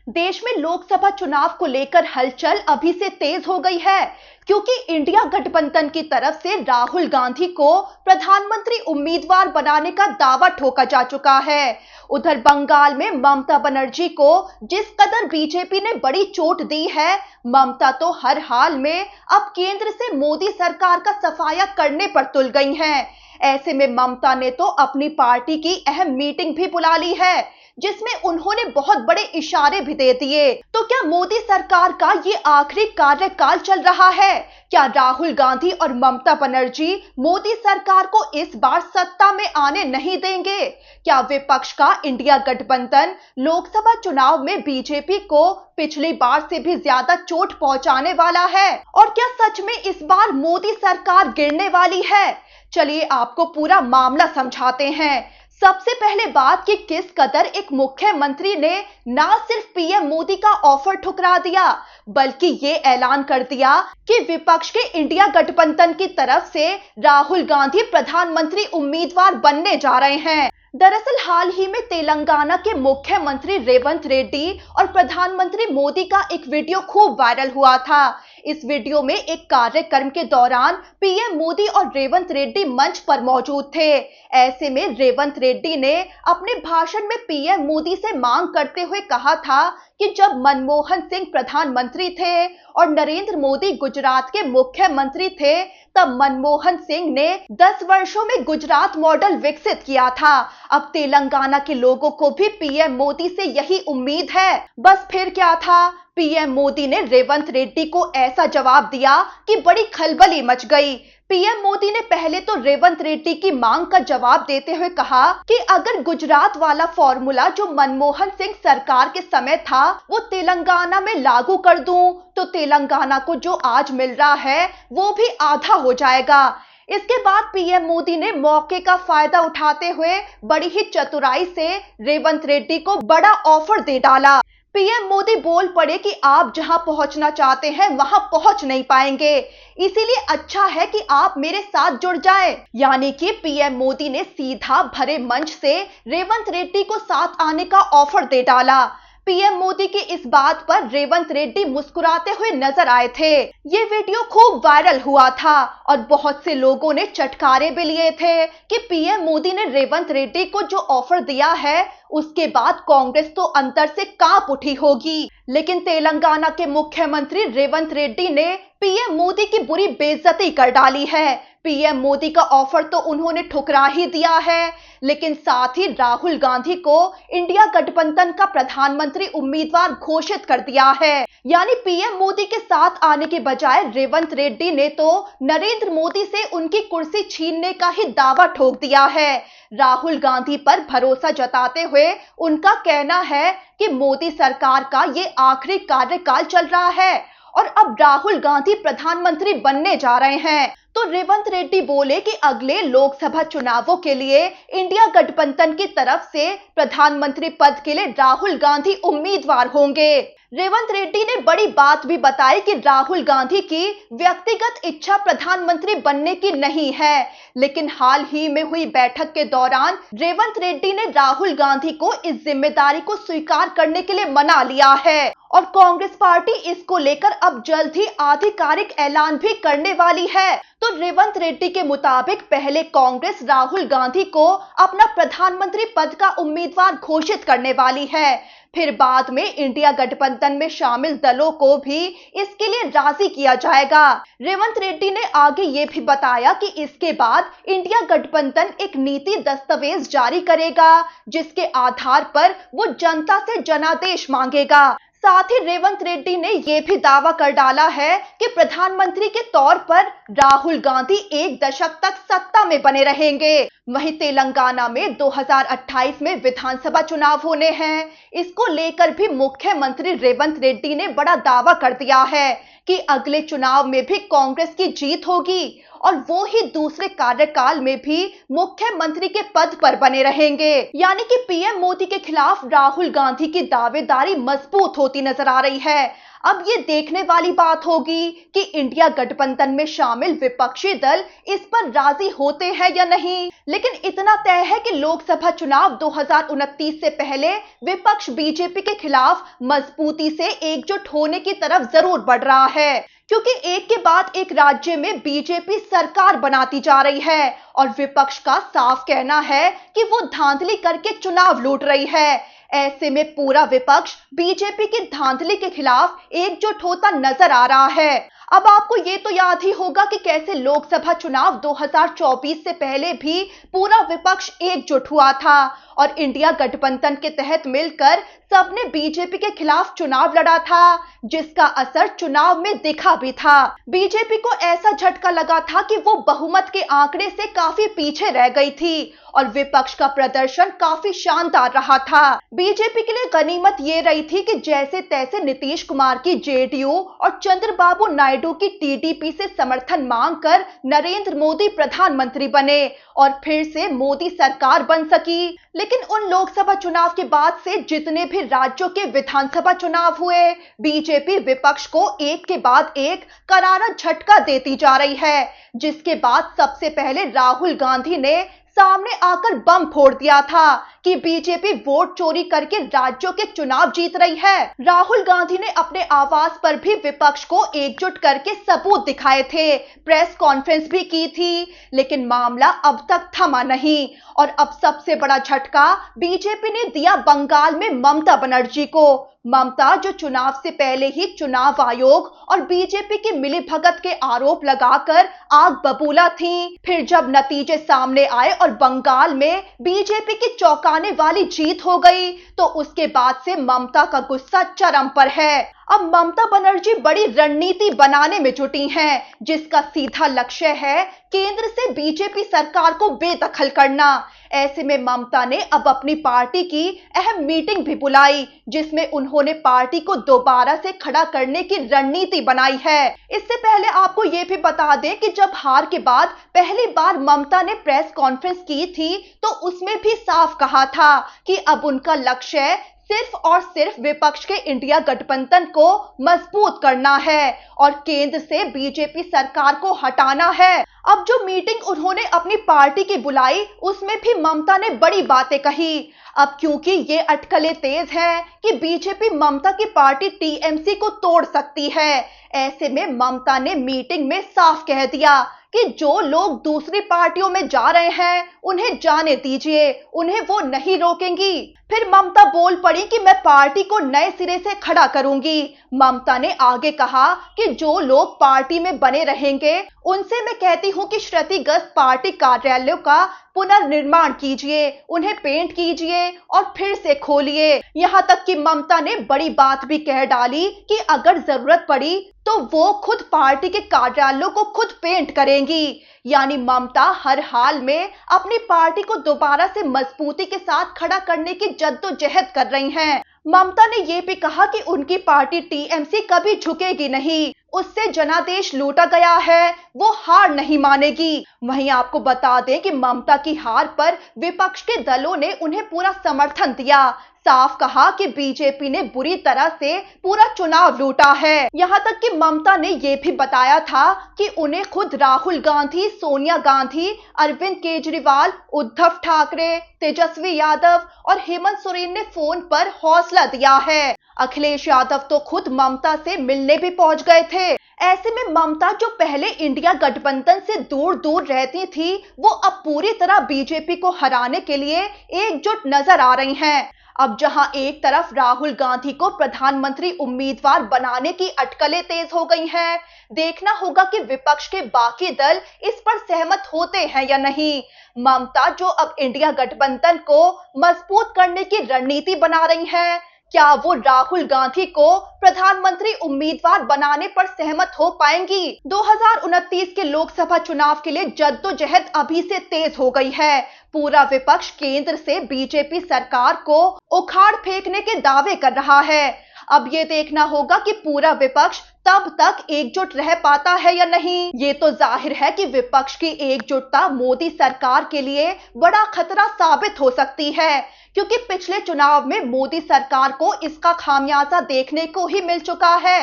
देश में लोकसभा चुनाव को लेकर हलचल अभी से तेज हो गई है, क्योंकि इंडिया गठबंधन की तरफ से राहुल गांधी को प्रधानमंत्री उम्मीदवार बनाने का दावा ठोका जा चुका है। उधर बंगाल में ममता बनर्जी को जिस कदर बीजेपी ने बड़ी चोट दी है, ममता तो हर हाल में अब केंद्र से मोदी सरकार का सफाया करने पर तुल गई हैं। ऐसे में ममता ने तो अपनी पार्टी की अहम मीटिंग भी बुला ली है, जिसमें उन्होंने बहुत बड़े इशारे भी दे दिए। तो क्या मोदी सरकार का ये आखिरी कार्यकाल चल रहा है? क्या राहुल गांधी और ममता बनर्जी मोदी सरकार को इस बार सत्ता में आने नहीं देंगे? क्या विपक्ष का इंडिया गठबंधन लोकसभा चुनाव में बीजेपी को पिछली बार से भी ज्यादा चोट पहुंचाने वाला है? और क्या सच में इस बार मोदी सरकार गिरने वाली है? चलिए आपको पूरा मामला समझाते हैं। सबसे पहले बात कि किस कदर एक मुख्यमंत्री ने ना सिर्फ पीएम मोदी का ऑफर ठुकरा दिया, बल्कि ये ऐलान कर दिया कि विपक्ष के इंडिया गठबंधन की तरफ से राहुल गांधी प्रधानमंत्री उम्मीदवार बनने जा रहे हैं। दरअसल हाल ही में तेलंगाना के मुख्यमंत्री रेवंत रेड्डी और प्रधानमंत्री मोदी का एक वीडियो खूब वायरल हुआ था। इस वीडियो में एक कार्यक्रम के दौरान पीएम मोदी और रेवंत रेड्डी मंच पर मौजूद थे। ऐसे में रेवंत रेड्डी ने अपने भाषण में पीएम मोदी से मांग करते हुए कहा था कि जब मनमोहन सिंह प्रधानमंत्री थे और नरेंद्र मोदी गुजरात के मुख्यमंत्री थे, तब मनमोहन सिंह ने 10 वर्षों में गुजरात मॉडल विकसित किया था। अब तेलंगाना के लोगों को भी पीएम मोदी से यही उम्मीद है। बस फिर क्या था, पीएम मोदी ने रेवंत रेड्डी को ऐसा जवाब दिया कि बड़ी खलबली मच गई। पीएम मोदी ने पहले तो रेवंत रेड्डी की मांग का जवाब देते हुए कहा कि अगर गुजरात वाला फॉर्मूला जो मनमोहन सिंह सरकार के समय था वो तेलंगाना में लागू कर दूं, तो तेलंगाना को जो आज मिल रहा है वो भी आधा हो जाएगा। इसके बाद पीएम मोदी ने मौके का फायदा उठाते हुए बड़ी ही चतुराई से रेवंत रेड्डी को बड़ा ऑफर दे डाला। पीएम मोदी बोल पड़े कि आप जहां पहुंचना चाहते हैं वहां पहुंच नहीं पाएंगे, इसीलिए अच्छा है कि आप मेरे साथ जुड़ जाएं। यानी कि पीएम मोदी ने सीधा भरे मंच से रेवंत रेड्डी को साथ आने का ऑफर दे डाला। पीएम मोदी की इस बात पर रेवंत रेड्डी मुस्कुराते हुए नजर आए थे। ये वीडियो खूब वायरल हुआ था और बहुत से लोगों ने चटकारे भी लिए थे कि पीएम मोदी ने रेवंत रेड्डी को जो ऑफर दिया है उसके बाद कांग्रेस तो अंदर से कांप उठी होगी। लेकिन तेलंगाना के मुख्यमंत्री रेवंत रेड्डी ने पीएम मोदी की बुरी बेइज्जती कर डाली है। पीएम मोदी का ऑफर तो उन्होंने ठुकरा ही दिया है, लेकिन साथ ही राहुल गांधी को इंडिया गठबंधन का प्रधानमंत्री उम्मीदवार घोषित कर दिया है। यानी पीएम मोदी के साथ आने के बजाय रेवंत रेड्डी ने तो नरेंद्र मोदी से उनकी कुर्सी छीनने का ही दावा ठोक दिया है। राहुल गांधी पर भरोसा जताते हुए उनका कहना है कि मोदी सरकार का ये आखिरी कार्यकाल चल रहा है और अब राहुल गांधी प्रधानमंत्री बनने जा रहे हैं। तो रेवंत रेड्डी बोले कि अगले लोकसभा चुनावों के लिए इंडिया गठबंधन की तरफ से प्रधानमंत्री पद के लिए राहुल गांधी उम्मीदवार होंगे। रेवंत रेड्डी ने बड़ी बात भी बताई कि राहुल गांधी की व्यक्तिगत इच्छा प्रधानमंत्री बनने की नहीं है, लेकिन हाल ही में हुई बैठक के दौरान रेवंत रेड्डी ने राहुल गांधी को इस जिम्मेदारी को स्वीकार करने के लिए मना लिया है और कांग्रेस पार्टी इसको लेकर अब जल्द ही आधिकारिक ऐलान भी करने वाली है। तो रेवंत रेड्डी के मुताबिक पहले कांग्रेस राहुल गांधी को अपना प्रधानमंत्री पद का उम्मीदवार घोषित करने वाली है, फिर बाद में इंडिया गठबंधन में शामिल दलों को भी इसके लिए राजी किया जाएगा। रेवंत रेड्डी ने आगे ये भी बताया कि इसके बाद इंडिया गठबंधन एक नीति दस्तावेज जारी करेगा, जिसके आधार पर वो जनता से जनादेश मांगेगा। साथ ही रेवंत रेड्डी ने यह भी दावा कर डाला है कि प्रधानमंत्री के तौर पर राहुल गांधी 1 दशक तक सत्ता में बने रहेंगे। वहीं तेलंगाना में 2028 में विधानसभा चुनाव होने हैं। इसको लेकर भी मुख्यमंत्री रेवंत रेड्डी ने बड़ा दावा कर दिया है कि अगले चुनाव में भी कांग्रेस की जीत होगी और वो ही दूसरे कार्यकाल में भी मुख्यमंत्री के पद पर बने रहेंगे। यानी कि पीएम मोदी के खिलाफ राहुल गांधी की दावेदारी मजबूत होती नजर आ रही है। अब ये देखने वाली बात होगी कि इंडिया गठबंधन में शामिल विपक्षी दल इस पर राजी होते हैं या नहीं। लेकिन इतना तय है कि लोकसभा चुनाव 2029 से पहले विपक्ष बीजेपी के खिलाफ मजबूती से एकजुट होने की तरफ जरूर बढ़ रहा है, क्योंकि एक के बाद एक राज्य में बीजेपी सरकार बनाती जा रही है और विपक्ष का साफ कहना है कि वो धांधली करके चुनाव लूट रही है। ऐसे में पूरा विपक्ष बीजेपी की धांधली के खिलाफ एकजुट होता नजर आ रहा है। अब आपको ये तो याद ही होगा कि कैसे लोकसभा चुनाव 2024 से पहले भी पूरा विपक्ष एकजुट हुआ था और इंडिया गठबंधन के तहत मिलकर सबने बीजेपी के खिलाफ चुनाव लड़ा था, जिसका असर चुनाव में दिखा भी था। बीजेपी को ऐसा झटका लगा था कि वो बहुमत के आंकड़े से काफी पीछे रह गई थी और विपक्ष का प्रदर्शन काफी शानदार रहा था। बीजेपी के लिए गनीमत ये रही थी कि जैसे तैसे नीतीश कुमार की जेडीयू और चंद्रबाबू नायडू की टीडीपी से समर्थन मांगकर नरेंद्र मोदी प्रधानमंत्री बने और फिर से मोदी सरकार बन सकी। लेकिन उन लोकसभा चुनाव के बाद से जितने भी राज्यों के विधानसभा चुनाव हुए, बीजेपी विपक्ष को एक के बाद एक करारा झटका देती जा रही है, जिसके बाद सबसे पहले राहुल गांधी ने सामने आकर बम फोड़ दिया था कि बीजेपी वोट चोरी करके राज्यों के चुनाव जीत रही है। राहुल गांधी ने अपने आवास पर भी विपक्ष को एकजुट करके सबूत दिखाए थे, प्रेस कॉन्फ्रेंस भी की थी, लेकिन मामला अब तक थमा नहीं। और अब सबसे बड़ा झटका बीजेपी ने दिया बंगाल में ममता बनर्जी को। ममता जो चुनाव से पहले ही चुनाव आयोग और बीजेपी की मिलीभगत के आरोप लगाकर आग बबूला थीं, फिर जब नतीजे सामने आए और बंगाल में बीजेपी की चौंकाने वाली जीत हो गई, तो उसके बाद से ममता का गुस्सा चरम पर है। अब ममता बनर्जी बड़ी रणनीति बनाने में जुटी हैं, जिसका सीधा लक्ष्य है केंद्र से बीजेपी सरकार को बेदखल करना। ऐसे में ममता ने अब अपनी पार्टी की अहम मीटिंग भी बुलाई, जिसमें उन्होंने पार्टी को दोबारा से खड़ा करने की रणनीति बनाई है। इससे पहले आपको ये भी बता दें कि जब हार के बाद पहली बार ममता ने प्रेस कॉन्फ्रेंस की थी, तो उसमें भी साफ कहा था कि अब उनका लक्ष्य सिर्फ और सिर्फ विपक्ष के इंडिया गठबंधन को मजबूत करना है और केंद्र से बीजेपी सरकार को हटाना है। अब जो मीटिंग उन्होंने अपनी पार्टी की बुलाई, उसमें भी ममता ने बड़ी बातें कही। अब क्योंकि ये अटकलें तेज हैं कि बीजेपी ममता की पार्टी टीएमसी को तोड़ सकती है, ऐसे में ममता ने मीटिंग में साफ कह दिया कि जो लोग दूसरी पार्टियों में जा रहे हैं उन्हें जाने दीजिए, उन्हें वो नहीं रोकेंगी। फिर ममता बोल पड़ी कि मैं पार्टी को नए सिरे से खड़ा करूंगी। ममता ने आगे कहा कि जो लोग पार्टी में बने रहेंगे उनसे मैं कहती हूं कि क्षतिग्रस्त पार्टी कार्यालयों का पुनर्निर्माण कीजिए, उन्हें पेंट कीजिए और फिर से खोलिए। यहाँ तक कि ममता ने बड़ी बात भी कह डाली कि अगर जरूरत पड़ी तो वो खुद पार्टी के कार्यालयों को खुद पेंट करेंगी। यानी ममता हर हाल में अपनी पार्टी को दोबारा से मजबूती के साथ खड़ा करने की जद्दोजहद कर रही हैं। ममता ने यह भी कहा कि उनकी पार्टी टीएमसी कभी झुकेगी नहीं, उससे जनादेश लूटा गया है, वो हार नहीं मानेगी। वहीं आपको बता दें कि ममता की हार पर विपक्ष के दलों ने उन्हें पूरा समर्थन दिया। साफ कहा कि बीजेपी ने बुरी तरह से पूरा चुनाव लूटा है। यहाँ तक कि ममता ने यह भी बताया था कि उन्हें खुद राहुल गांधी, सोनिया गांधी, अरविंद केजरीवाल, उद्धव ठाकरे, तेजस्वी यादव और हेमंत सोरेन ने फोन पर हौसला दिया है। अखिलेश यादव तो खुद ममता से मिलने भी पहुंच गए थे। ऐसे में ममता जो पहले इंडिया गठबंधन से दूर दूर रहती थी, वो अब पूरी तरह बीजेपी को हराने के लिए एकजुट नजर आ रही हैं। अब जहां एक तरफ राहुल गांधी को प्रधानमंत्री उम्मीदवार बनाने की अटकलें तेज हो गई हैं, देखना होगा कि विपक्ष के बाकी दल इस पर सहमत होते हैं या नहीं। ममता जो अब इंडिया गठबंधन को मजबूत करने की रणनीति बना रही हैं, क्या वो राहुल गांधी को प्रधानमंत्री उम्मीदवार बनाने पर सहमत हो पाएंगी? 2029 के लोकसभा चुनाव के लिए जद्दोजहद अभी से तेज हो गई है। पूरा विपक्ष केंद्र से बीजेपी सरकार को उखाड़ फेंकने के दावे कर रहा है। अब ये देखना होगा कि पूरा विपक्ष तब तक एकजुट रह पाता है या नहीं। ये तो जाहिर है कि विपक्ष की एकजुटता मोदी सरकार के लिए बड़ा खतरा साबित हो सकती है, क्योंकि पिछले चुनाव में मोदी सरकार को इसका खामियाजा देखने को ही मिल चुका है।